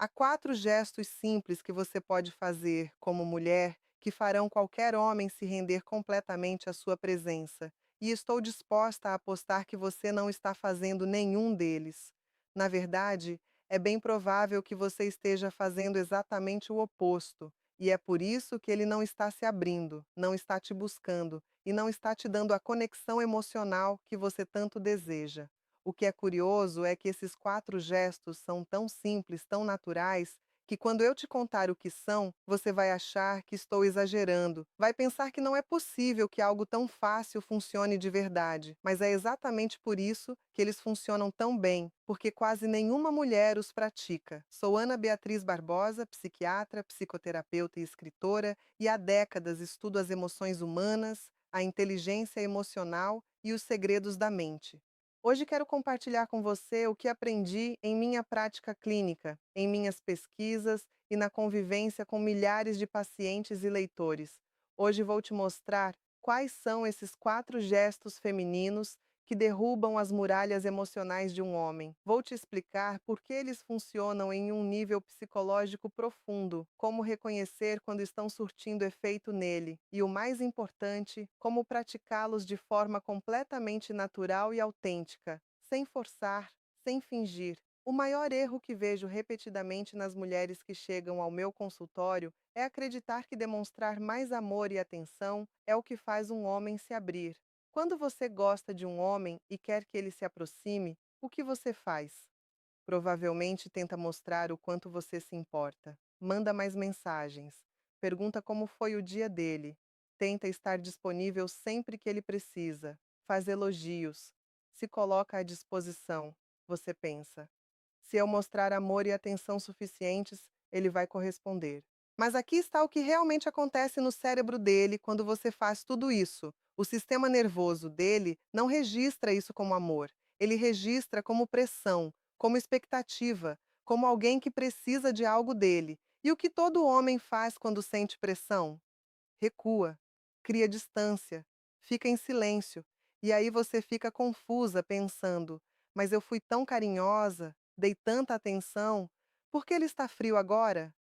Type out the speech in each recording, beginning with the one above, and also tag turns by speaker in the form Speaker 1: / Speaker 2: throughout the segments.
Speaker 1: Há 4 gestos simples que você pode fazer como mulher que farão qualquer homem se render completamente à sua presença, e estou disposta a apostar que você não está fazendo nenhum deles. Na verdade, é bem provável que você esteja fazendo exatamente o oposto, e é por isso que ele não está se abrindo, não está te buscando e não está te dando a conexão emocional que você tanto deseja. O que é curioso é que esses 4 gestos são tão simples, tão naturais, que quando eu te contar o que são, você vai achar que estou exagerando, vai pensar que não é possível que algo tão fácil funcione de verdade, mas é exatamente por isso que eles funcionam tão bem, porque quase nenhuma mulher os pratica. Sou Ana Beatriz Barbosa, psiquiatra, psicoterapeuta e escritora, e há décadas estudo as emoções humanas, a inteligência emocional e os segredos da mente. Hoje quero compartilhar com você o que aprendi em minha prática clínica, em minhas pesquisas e na convivência com milhares de pacientes e leitores. Hoje vou te mostrar quais são esses 4 gestos femininos que derrubam as muralhas emocionais de um homem. Vou te explicar por que eles funcionam em um nível psicológico profundo, como reconhecer quando estão surtindo efeito nele e, o mais importante, como praticá-los de forma completamente natural e autêntica, sem forçar, sem fingir. O maior erro que vejo repetidamente nas mulheres que chegam ao meu consultório é acreditar que demonstrar mais amor e atenção é o que faz um homem se abrir. Quando você gosta de um homem e quer que ele se aproxime, o que você faz? Provavelmente tenta mostrar o quanto você se importa. Manda mais mensagens. Pergunta como foi o dia dele. Tenta estar disponível sempre que ele precisa. Faz elogios. Se coloca à disposição. Você pensa. Se eu mostrar amor e atenção suficientes, ele vai corresponder. Mas aqui está o que realmente acontece no cérebro dele quando você faz tudo isso. O sistema nervoso dele não registra isso como amor. Ele registra como pressão, como expectativa, como alguém que precisa de algo dele. E o que todo homem faz quando sente pressão? Recua, cria distância, fica em silêncio. E aí você fica confusa, pensando: mas eu fui tão carinhosa, dei tanta atenção, por que ele está frio agora?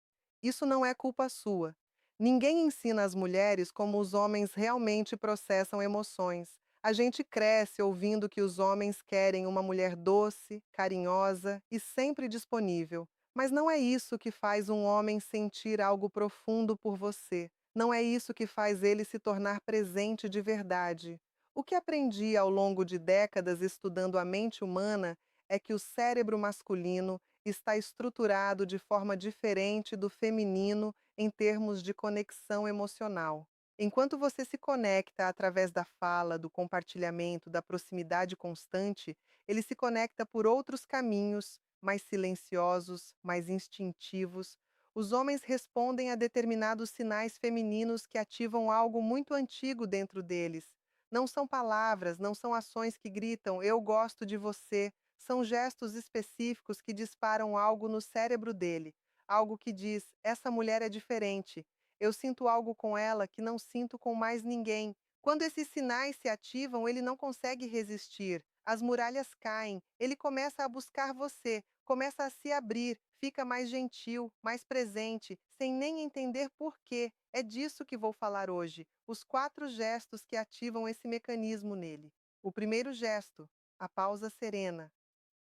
Speaker 1: Isso não é culpa sua. Ninguém ensina as mulheres como os homens realmente processam emoções. A gente cresce ouvindo que os homens querem uma mulher doce, carinhosa e sempre disponível. Mas não é isso que faz um homem sentir algo profundo por você. Não é isso que faz ele se tornar presente de verdade. O que aprendi ao longo de décadas estudando a mente humana é que o cérebro masculino está estruturado de forma diferente do feminino em termos de conexão emocional. Enquanto você se conecta através da fala, do compartilhamento, da proximidade constante, ele se conecta por outros caminhos, mais silenciosos, mais instintivos. Os homens respondem a determinados sinais femininos que ativam algo muito antigo dentro deles. Não são palavras, não são ações que gritam eu gosto de você, são gestos específicos que disparam algo no cérebro dele, algo que diz: essa mulher é diferente. Eu sinto algo com ela que não sinto com mais ninguém. Quando esses sinais se ativam, ele não consegue resistir. As muralhas caem, ele começa a buscar você, começa a se abrir, fica mais gentil, mais presente, sem nem entender por quê. É disso que vou falar hoje, os 4 gestos que ativam esse mecanismo nele. O primeiro gesto, a pausa serena.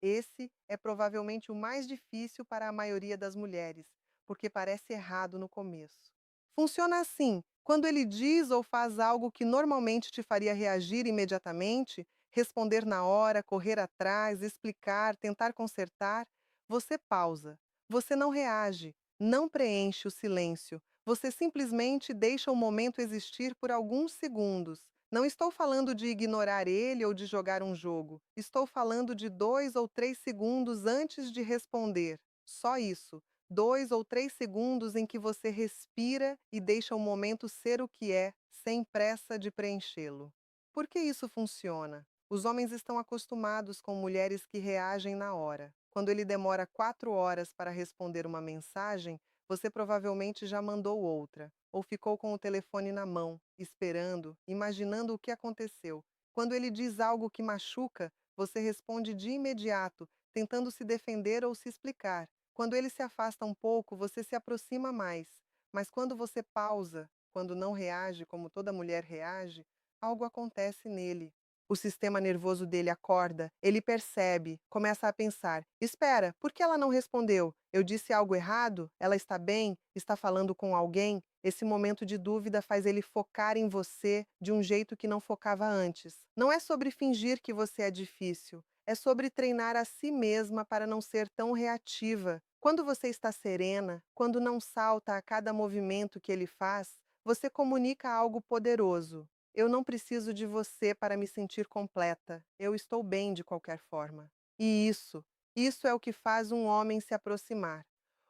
Speaker 1: Esse é provavelmente o mais difícil para a maioria das mulheres, porque parece errado no começo. Funciona assim: quando ele diz ou faz algo que normalmente te faria reagir imediatamente, responder na hora, correr atrás, explicar, tentar consertar, você pausa. Você não reage, não preenche o silêncio. Você simplesmente deixa o momento existir por alguns segundos. Não estou falando de ignorar ele ou de jogar um jogo. Estou falando de 2 ou 3 segundos antes de responder. Só isso. 2 ou 3 segundos em que você respira e deixa o momento ser o que é, sem pressa de preenchê-lo. Por que isso funciona? Os homens estão acostumados com mulheres que reagem na hora. Quando ele demora 4 horas para responder uma mensagem, você provavelmente já mandou outra, ou ficou com o telefone na mão, esperando, imaginando o que aconteceu. Quando ele diz algo que machuca, você responde de imediato, tentando se defender ou se explicar. Quando ele se afasta um pouco, você se aproxima mais. Mas quando você pausa, quando não reage como toda mulher reage, algo acontece nele. O sistema nervoso dele acorda, ele percebe, começa a pensar: espera, por que ela não respondeu? Eu disse algo errado? Ela está bem? Está falando com alguém? Esse momento de dúvida faz ele focar em você de um jeito que não focava antes. Não é sobre fingir que você é difícil, é sobre treinar a si mesma para não ser tão reativa. Quando você está serena, quando não salta a cada movimento que ele faz, você comunica algo poderoso. Eu não preciso de você para me sentir completa. Eu estou bem de qualquer forma. E isso é o que faz um homem se aproximar.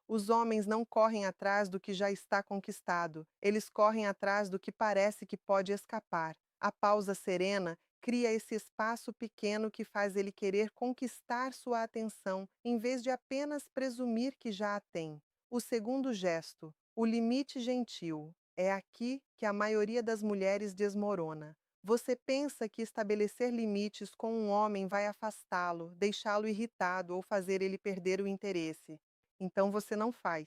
Speaker 1: Os homens não correm atrás do que já está conquistado, eles correm atrás do que parece que pode escapar. A pausa serena cria esse espaço pequeno que faz ele querer conquistar sua atenção, em vez de apenas presumir que já a tem. O segundo gesto, o limite gentil. É aqui que a maioria das mulheres desmorona. Você pensa que estabelecer limites com um homem vai afastá-lo, deixá-lo irritado ou fazer ele perder o interesse. Então você não faz.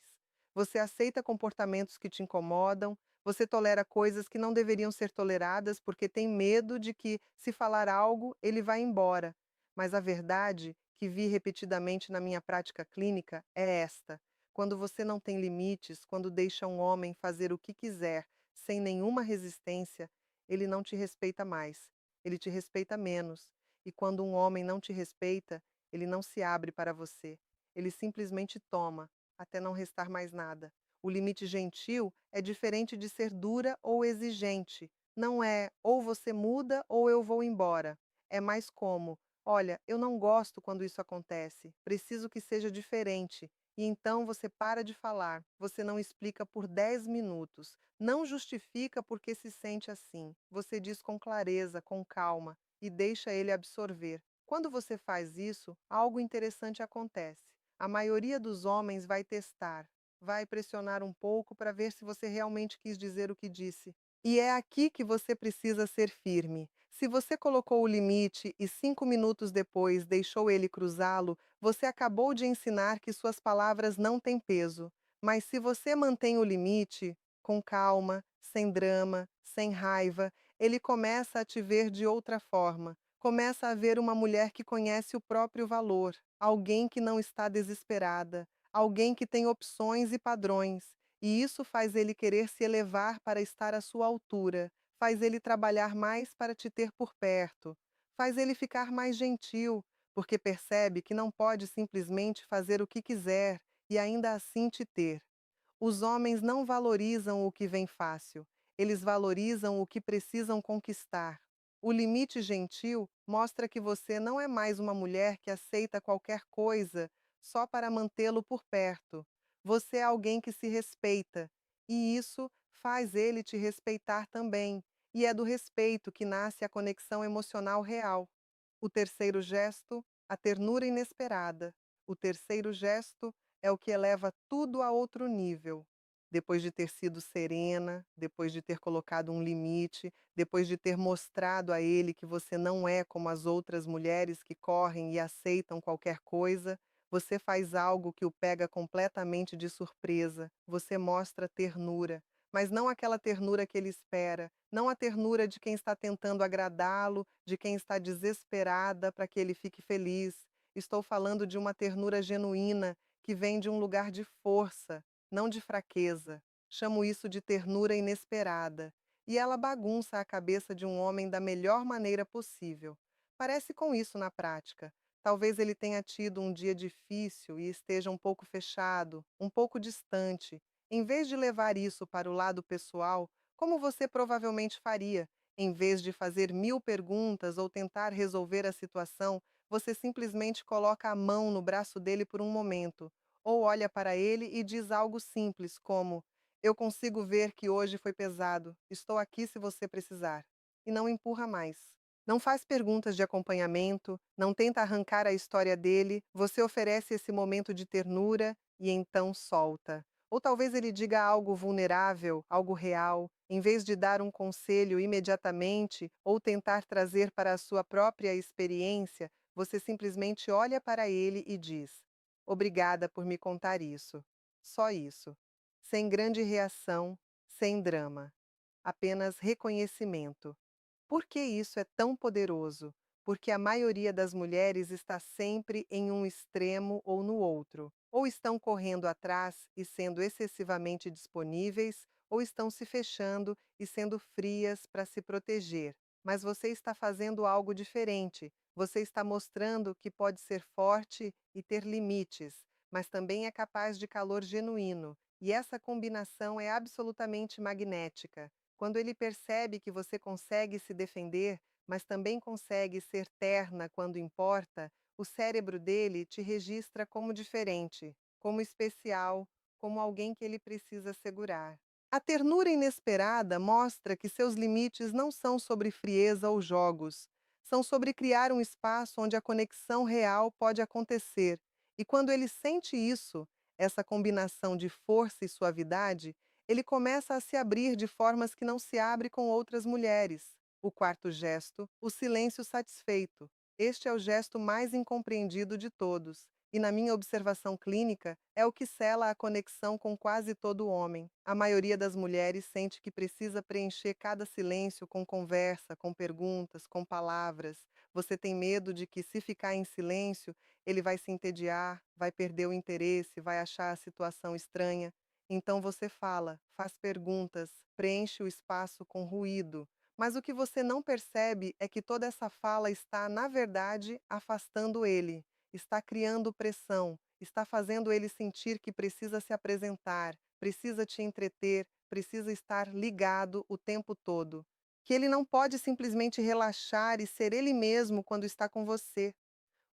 Speaker 1: Você aceita comportamentos que te incomodam, você tolera coisas que não deveriam ser toleradas porque tem medo de que, se falar algo, ele vai embora. Mas a verdade, que vi repetidamente na minha prática clínica, é esta: quando você não tem limites, quando deixa um homem fazer o que quiser, sem nenhuma resistência, ele não te respeita mais. Ele te respeita menos. E quando um homem não te respeita, ele não se abre para você. Ele simplesmente toma, até não restar mais nada. O limite gentil é diferente de ser dura ou exigente. Não é ou você muda ou eu vou embora. É mais como: olha, eu não gosto quando isso acontece, preciso que seja diferente. E então você para de falar, você não explica por 10 minutos, não justifica porque se sente assim. Você diz com clareza, com calma e deixa ele absorver. Quando você faz isso, algo interessante acontece. A maioria dos homens vai testar, vai pressionar um pouco para ver se você realmente quis dizer o que disse. E é aqui que você precisa ser firme. Se você colocou o limite e 5 minutos depois deixou ele cruzá-lo, você acabou de ensinar que suas palavras não têm peso. Mas se você mantém o limite, com calma, sem drama, sem raiva, ele começa a te ver de outra forma. Começa a ver uma mulher que conhece o próprio valor, alguém que não está desesperada, alguém que tem opções e padrões. E isso faz ele querer se elevar para estar à sua altura, faz ele trabalhar mais para te ter por perto, faz ele ficar mais gentil, porque percebe que não pode simplesmente fazer o que quiser e ainda assim te ter. Os homens não valorizam o que vem fácil, eles valorizam o que precisam conquistar. O limite gentil mostra que você não é mais uma mulher que aceita qualquer coisa só para mantê-lo por perto. Você é alguém que se respeita, e isso faz ele te respeitar também. E é do respeito que nasce a conexão emocional real. O terceiro gesto, a ternura inesperada. O terceiro gesto é o que eleva tudo a outro nível. Depois de ter sido serena, depois de ter colocado um limite, depois de ter mostrado a ele que você não é como as outras mulheres que correm e aceitam qualquer coisa, você faz algo que o pega completamente de surpresa. Você mostra ternura, mas não aquela ternura que ele espera, não a ternura de quem está tentando agradá-lo, de quem está desesperada para que ele fique feliz. Estou falando de uma ternura genuína que vem de um lugar de força, não de fraqueza. Chamo isso de ternura inesperada. E ela bagunça a cabeça de um homem da melhor maneira possível. Parece com isso na prática. Talvez ele tenha tido um dia difícil e esteja um pouco fechado, um pouco distante. Em vez de levar isso para o lado pessoal, como você provavelmente faria, em vez de fazer 1000 perguntas ou tentar resolver a situação, você simplesmente coloca a mão no braço dele por um momento, ou olha para ele e diz algo simples, como: eu consigo ver que hoje foi pesado, estou aqui se você precisar. E não empurra mais. Não faz perguntas de acompanhamento, não tenta arrancar a história dele, você oferece esse momento de ternura e então solta. Ou talvez ele diga algo vulnerável, algo real, em vez de dar um conselho imediatamente ou tentar trazer para a sua própria experiência, você simplesmente olha para ele e diz: Obrigada por me contar isso. Só isso. Sem grande reação, sem drama. Apenas reconhecimento. Por que isso é tão poderoso? Porque a maioria das mulheres está sempre em um extremo ou no outro. Ou estão correndo atrás e sendo excessivamente disponíveis, ou estão se fechando e sendo frias para se proteger. Mas você está fazendo algo diferente. Você está mostrando que pode ser forte e ter limites, mas também é capaz de calor genuíno. E essa combinação é absolutamente magnética. Quando ele percebe que você consegue se defender, mas também consegue ser terna quando importa, o cérebro dele te registra como diferente, como especial, como alguém que ele precisa segurar. A ternura inesperada mostra que seus limites não são sobre frieza ou jogos, são sobre criar um espaço onde a conexão real pode acontecer. E quando ele sente isso, essa combinação de força e suavidade, ele começa a se abrir de formas que não se abre com outras mulheres. O quarto gesto, o silêncio satisfeito. Este é o gesto mais incompreendido de todos. E na minha observação clínica, é o que sela a conexão com quase todo homem. A maioria das mulheres sente que precisa preencher cada silêncio com conversa, com perguntas, com palavras. Você tem medo de que, se ficar em silêncio, ele vai se entediar, vai perder o interesse, vai achar a situação estranha. Então você fala, faz perguntas, preenche o espaço com ruído. Mas o que você não percebe é que toda essa fala está, na verdade, afastando ele, está criando pressão, está fazendo ele sentir que precisa se apresentar, precisa te entreter, precisa estar ligado o tempo todo. Que ele não pode simplesmente relaxar e ser ele mesmo quando está com você.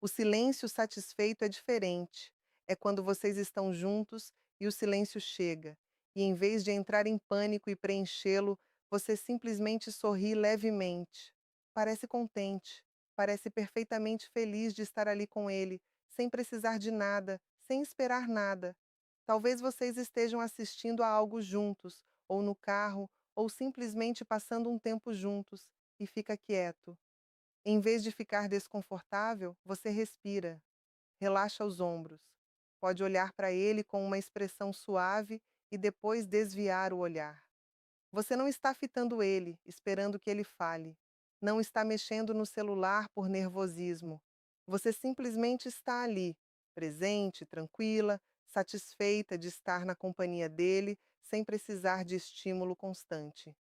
Speaker 1: O silêncio satisfeito é diferente. É quando vocês estão juntos e o silêncio chega. E em vez de entrar em pânico e preenchê-lo, você simplesmente sorri levemente. Parece contente, parece perfeitamente feliz de estar ali com ele, sem precisar de nada, sem esperar nada. Talvez vocês estejam assistindo a algo juntos, ou no carro, ou simplesmente passando um tempo juntos, e fica quieto. Em vez de ficar desconfortável, você respira, relaxa os ombros. Pode olhar para ele com uma expressão suave e depois desviar o olhar. Você não está fitando ele, esperando que ele fale. Não está mexendo no celular por nervosismo. Você simplesmente está ali, presente, tranquila, satisfeita de estar na companhia dele, sem precisar de estímulo constante.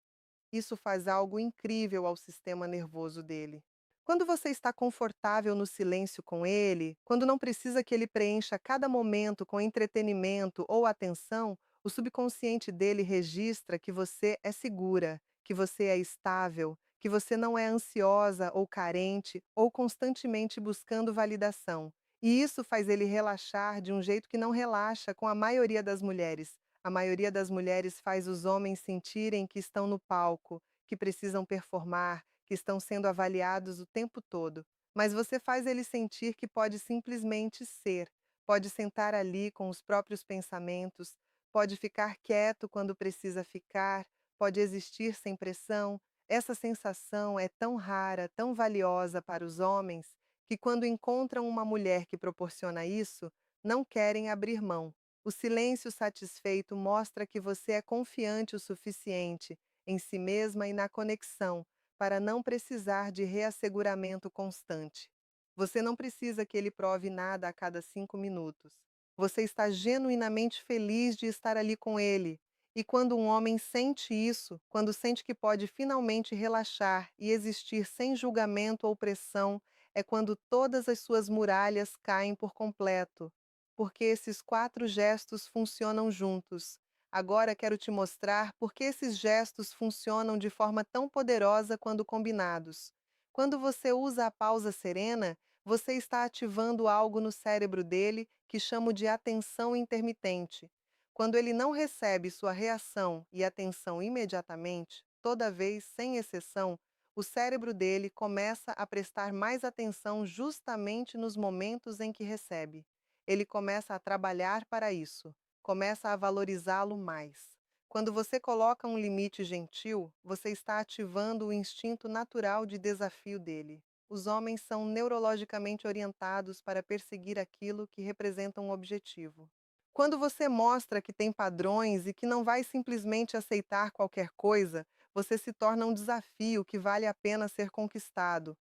Speaker 1: Isso faz algo incrível ao sistema nervoso dele. Quando você está confortável no silêncio com ele, quando não precisa que ele preencha cada momento com entretenimento ou atenção, o subconsciente dele registra que você é segura, que você é estável, que você não é ansiosa ou carente ou constantemente buscando validação. E isso faz ele relaxar de um jeito que não relaxa com a maioria das mulheres. A maioria das mulheres faz os homens sentirem que estão no palco, que precisam performar, que estão sendo avaliados o tempo todo. Mas você faz ele sentir que pode simplesmente ser, pode sentar ali com os próprios pensamentos, pode ficar quieto quando precisa ficar, pode existir sem pressão. Essa sensação é tão rara, tão valiosa para os homens, que quando encontram uma mulher que proporciona isso, não querem abrir mão. O silêncio satisfeito mostra que você é confiante o suficiente em si mesma e na conexão para não precisar de reasseguramento constante. Você não precisa que ele prove nada a cada 5 minutos. Você está genuinamente feliz de estar ali com ele. E quando um homem sente isso, quando sente que pode finalmente relaxar e existir sem julgamento ou pressão, é quando todas as suas muralhas caem por completo, porque esses quatro gestos funcionam juntos. Agora quero te mostrar por que esses gestos funcionam de forma tão poderosa quando combinados. Quando você usa a pausa serena, você está ativando algo no cérebro dele que chamo de atenção intermitente. Quando ele não recebe sua reação e atenção imediatamente, toda vez, sem exceção, o cérebro dele começa a prestar mais atenção justamente nos momentos em que recebe. Ele começa a trabalhar para isso, começa a valorizá-lo mais. Quando você coloca um limite gentil, você está ativando o instinto natural de desafio dele. Os homens são neurologicamente orientados para perseguir aquilo que representa um objetivo. Quando você mostra que tem padrões e que não vai simplesmente aceitar qualquer coisa, você se torna um desafio que vale a pena ser conquistado.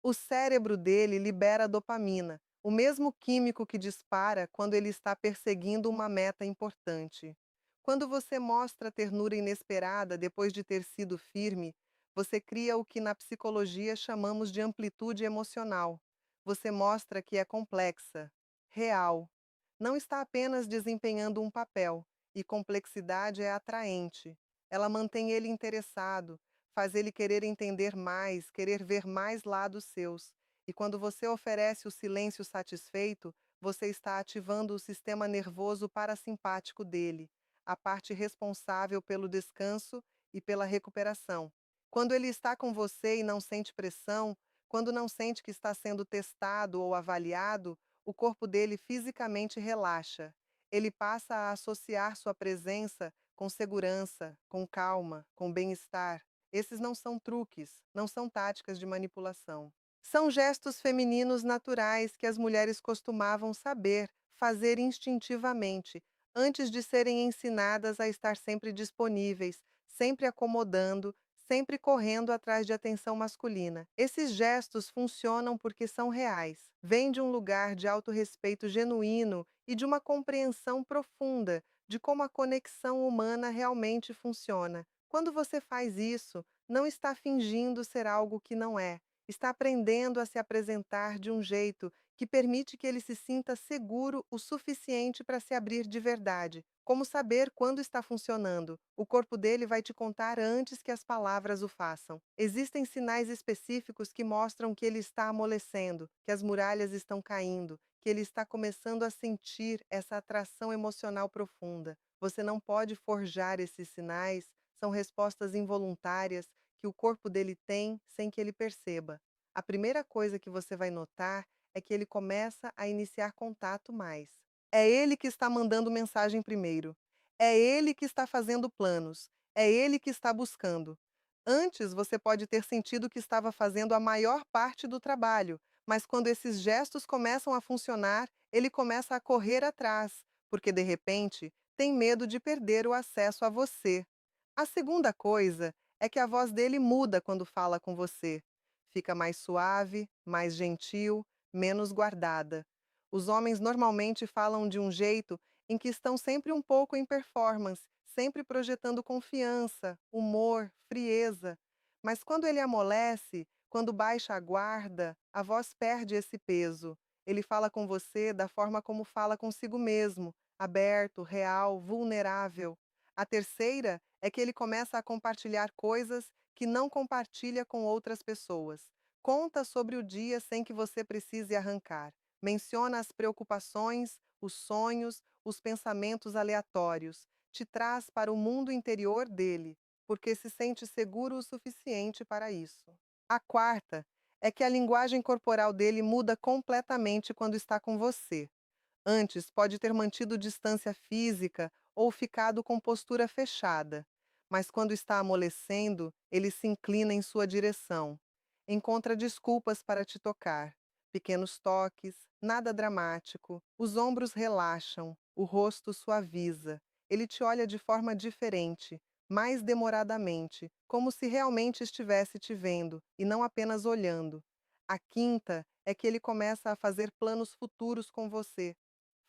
Speaker 1: O cérebro dele libera dopamina, o mesmo químico que dispara quando ele está perseguindo uma meta importante. Quando você mostra ternura inesperada depois de ter sido firme, você cria o que na psicologia chamamos de amplitude emocional. Você mostra que é complexa, real. Não está apenas desempenhando um papel, e complexidade é atraente. Ela mantém ele interessado, faz ele querer entender mais, querer ver mais lados seus. E quando você oferece o silêncio satisfeito, você está ativando o sistema nervoso parasimpático dele, a parte responsável pelo descanso e pela recuperação. Quando ele está com você e não sente pressão, quando não sente que está sendo testado ou avaliado, o corpo dele fisicamente relaxa. Ele passa a associar sua presença com segurança, com calma, com bem-estar. Esses não são truques, não são táticas de manipulação. São gestos femininos naturais que as mulheres costumavam saber fazer instintivamente, antes de serem ensinadas a estar sempre disponíveis, sempre acomodando, sempre correndo atrás de atenção masculina. Esses gestos funcionam porque são reais, vêm de um lugar de autorrespeito genuíno e de uma compreensão profunda de como a conexão humana realmente funciona. Quando você faz isso, não está fingindo ser algo que não é, está aprendendo a se apresentar de um jeito que permite que ele se sinta seguro o suficiente para se abrir de verdade. Como saber quando está funcionando? O corpo dele vai te contar antes que as palavras o façam. Existem sinais específicos que mostram que ele está amolecendo, que as muralhas estão caindo, que ele está começando a sentir essa atração emocional profunda. Você não pode forjar esses sinais, são respostas involuntárias que o corpo dele tem sem que ele perceba. A primeira coisa que você vai notar é que ele começa a iniciar contato mais. É ele que está mandando mensagem primeiro. É ele que está fazendo planos. É ele que está buscando. Antes você pode ter sentido que estava fazendo a maior parte do trabalho, mas quando esses gestos começam a funcionar, ele começa a correr atrás, porque de repente tem medo de perder o acesso a você. A segunda coisa é que a voz dele muda quando fala com você. Fica mais suave, mais gentil, menos guardada. Os homens normalmente falam de um jeito em que estão sempre um pouco em performance, sempre projetando confiança, humor, frieza. Mas quando ele amolece, quando baixa a guarda, a voz perde esse peso. Ele fala com você da forma como fala consigo mesmo, aberto, real, vulnerável. A terceira é que ele começa a compartilhar coisas que não compartilha com outras pessoas. Conta sobre o dia sem que você precise arrancar. Menciona as preocupações, os sonhos, os pensamentos aleatórios. Te traz para o mundo interior dele, porque se sente seguro o suficiente para isso. A quarta é que a linguagem corporal dele muda completamente quando está com você. Antes, pode ter mantido distância física ou ficado com postura fechada, mas quando está amolecendo, ele se inclina em sua direção. Encontra desculpas para te tocar. Pequenos toques, nada dramático. Os ombros relaxam, o rosto suaviza. Ele te olha de forma diferente, mais demoradamente, como se realmente estivesse te vendo e não apenas olhando. A quinta é que ele começa a fazer planos futuros com você.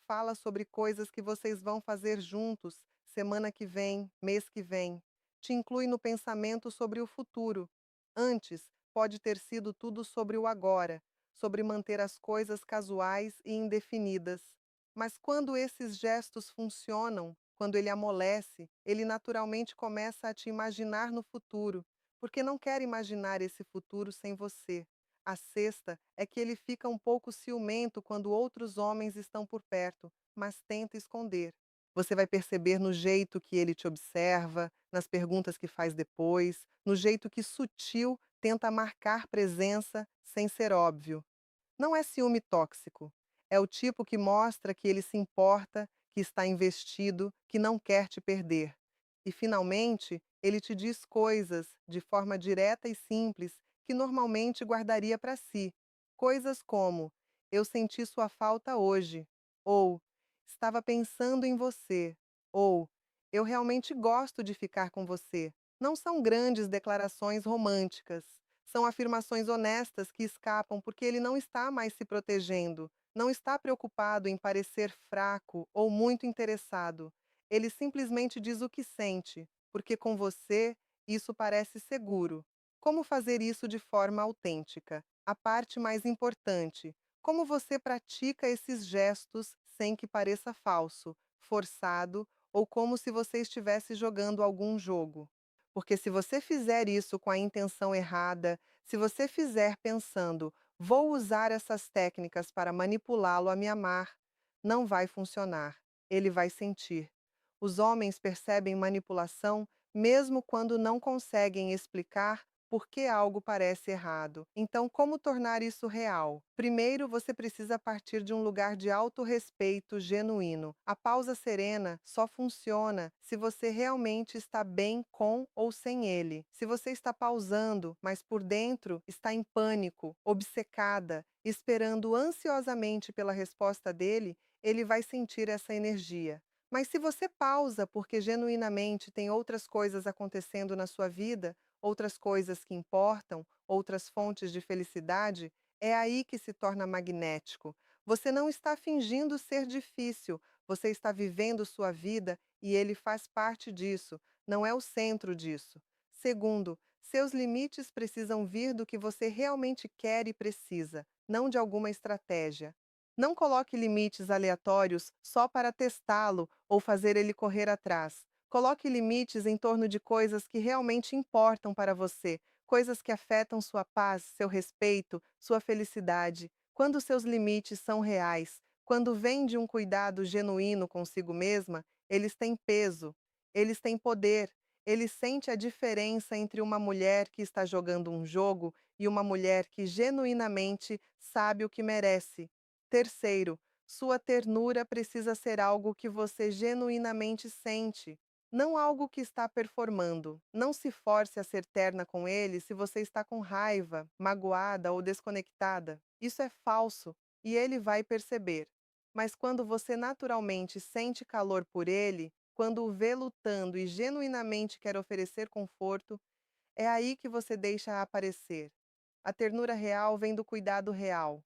Speaker 1: Fala sobre coisas que vocês vão fazer juntos semana que vem, mês que vem. Te inclui no pensamento sobre o futuro. Antes, pode ter sido tudo sobre o agora, sobre manter as coisas casuais e indefinidas. Mas quando esses gestos funcionam, quando ele amolece, ele naturalmente começa a te imaginar no futuro, porque não quer imaginar esse futuro sem você. A sexta é que ele fica um pouco ciumento quando outros homens estão por perto, mas tenta esconder. Você vai perceber no jeito que ele te observa, nas perguntas que faz depois, no jeito que sutil tenta marcar presença sem ser óbvio. Não é ciúme tóxico. É o tipo que mostra que ele se importa, que está investido, que não quer te perder. E, finalmente, ele te diz coisas, de forma direta e simples, que normalmente guardaria para si. Coisas como: eu senti sua falta hoje, ou estava pensando em você, ou eu realmente gosto de ficar com você. Não são grandes declarações românticas, são afirmações honestas que escapam porque ele não está mais se protegendo, não está preocupado em parecer fraco ou muito interessado. Ele simplesmente diz o que sente, porque com você isso parece seguro. Como fazer isso de forma autêntica? A parte mais importante: como você pratica esses gestos sem que pareça falso, forçado ou como se você estivesse jogando algum jogo. Porque se você fizer isso com a intenção errada, se você fizer pensando, vou usar essas técnicas para manipulá-lo a me amar, não vai funcionar. Ele vai sentir. Os homens percebem manipulação mesmo quando não conseguem explicar por que algo parece errado. Então, como tornar isso real? Primeiro, você precisa partir de um lugar de autorrespeito genuíno. A pausa serena só funciona se você realmente está bem com ou sem ele. Se você está pausando, mas por dentro está em pânico, obcecada, esperando ansiosamente pela resposta dele, ele vai sentir essa energia. Mas se você pausa porque genuinamente tem outras coisas acontecendo na sua vida, outras coisas que importam, outras fontes de felicidade, é aí que se torna magnético. Você não está fingindo ser difícil, você está vivendo sua vida e ele faz parte disso, não é o centro disso. Segundo, seus limites precisam vir do que você realmente quer e precisa, não de alguma estratégia. Não coloque limites aleatórios só para testá-lo ou fazer ele correr atrás. Coloque limites em torno de coisas que realmente importam para você, coisas que afetam sua paz, seu respeito, sua felicidade. Quando seus limites são reais, quando vêm de um cuidado genuíno consigo mesma, eles têm peso, eles têm poder. Ele sente a diferença entre uma mulher que está jogando um jogo e uma mulher que genuinamente sabe o que merece. Terceiro, sua ternura precisa ser algo que você genuinamente sente, não algo que está performando. Não se force a ser terna com ele se você está com raiva, magoada ou desconectada. Isso é falso e ele vai perceber. Mas quando você naturalmente sente calor por ele, quando o vê lutando e genuinamente quer oferecer conforto, é aí que você deixa aparecer. A ternura real vem do cuidado real.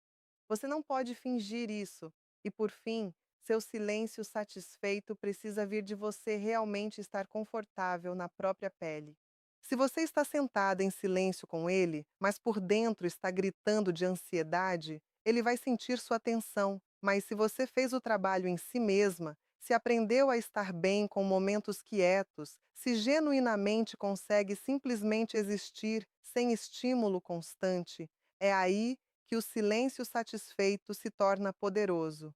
Speaker 1: Você não pode fingir isso. E por fim, seu silêncio satisfeito precisa vir de você realmente estar confortável na própria pele. Se você está sentada em silêncio com ele, mas por dentro está gritando de ansiedade, ele vai sentir sua atenção. Mas se você fez o trabalho em si mesma, se aprendeu a estar bem com momentos quietos, se genuinamente consegue simplesmente existir sem estímulo constante, é aí que o silêncio satisfeito se torna poderoso.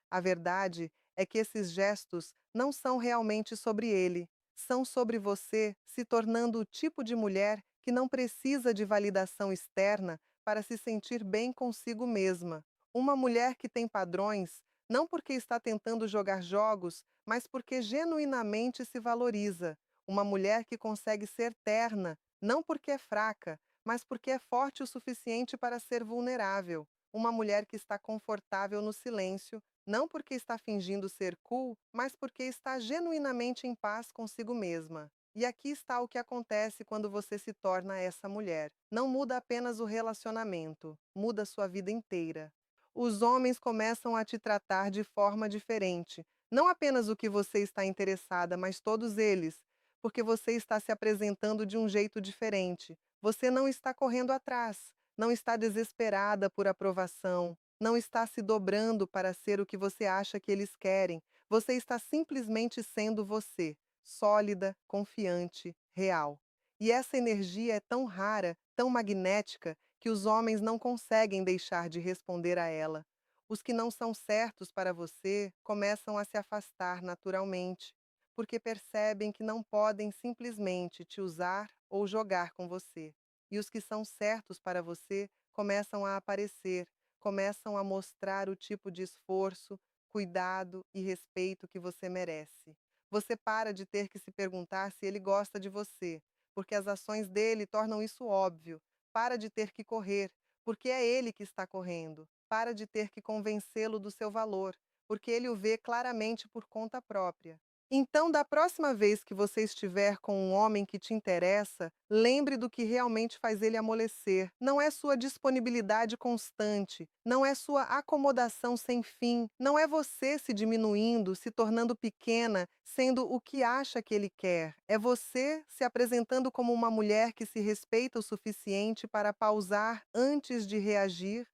Speaker 1: A verdade é que esses gestos não são realmente sobre ele, são sobre você se tornando o tipo de mulher que não precisa de validação externa para se sentir bem consigo mesma. Uma mulher que tem padrões, não porque está tentando jogar jogos, mas porque genuinamente se valoriza. Uma mulher que consegue ser terna, não porque é fraca, mas porque é forte o suficiente para ser vulnerável. Uma mulher que está confortável no silêncio, não porque está fingindo ser cool, mas porque está genuinamente em paz consigo mesma. E aqui está o que acontece quando você se torna essa mulher. Não muda apenas o relacionamento, muda sua vida inteira. Os homens começam a te tratar de forma diferente. Não apenas o que você está interessada, mas todos eles, porque você está se apresentando de um jeito diferente. Você não está correndo atrás, não está desesperada por aprovação, não está se dobrando para ser o que você acha que eles querem. Você está simplesmente sendo você, sólida, confiante, real. E essa energia é tão rara, tão magnética, que os homens não conseguem deixar de responder a ela. Os que não são certos para você começam a se afastar naturalmente, porque percebem que não podem simplesmente te usar ou jogar com você. E os que são certos para você começam a aparecer, começam a mostrar o tipo de esforço, cuidado e respeito que você merece. Você para de ter que se perguntar se ele gosta de você, porque as ações dele tornam isso óbvio. Para de ter que correr, porque é ele que está correndo. Para de ter que convencê-lo do seu valor, porque ele o vê claramente por conta própria. Então, da próxima vez que você estiver com um homem que te interessa, lembre do que realmente faz ele amolecer. Não é sua disponibilidade constante, não é sua acomodação sem fim, não é você se diminuindo, se tornando pequena, sendo o que acha que ele quer. É você se apresentando como uma mulher que se respeita o suficiente para pausar antes de reagir,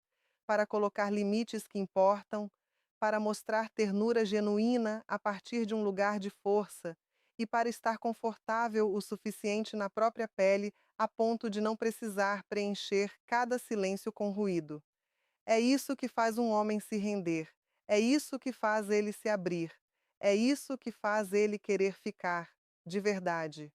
Speaker 1: para colocar limites que importam, para mostrar ternura genuína a partir de um lugar de força e para estar confortável o suficiente na própria pele a ponto de não precisar preencher cada silêncio com ruído. É isso que faz um homem se render. É isso que faz ele se abrir. É isso que faz ele querer ficar, de verdade.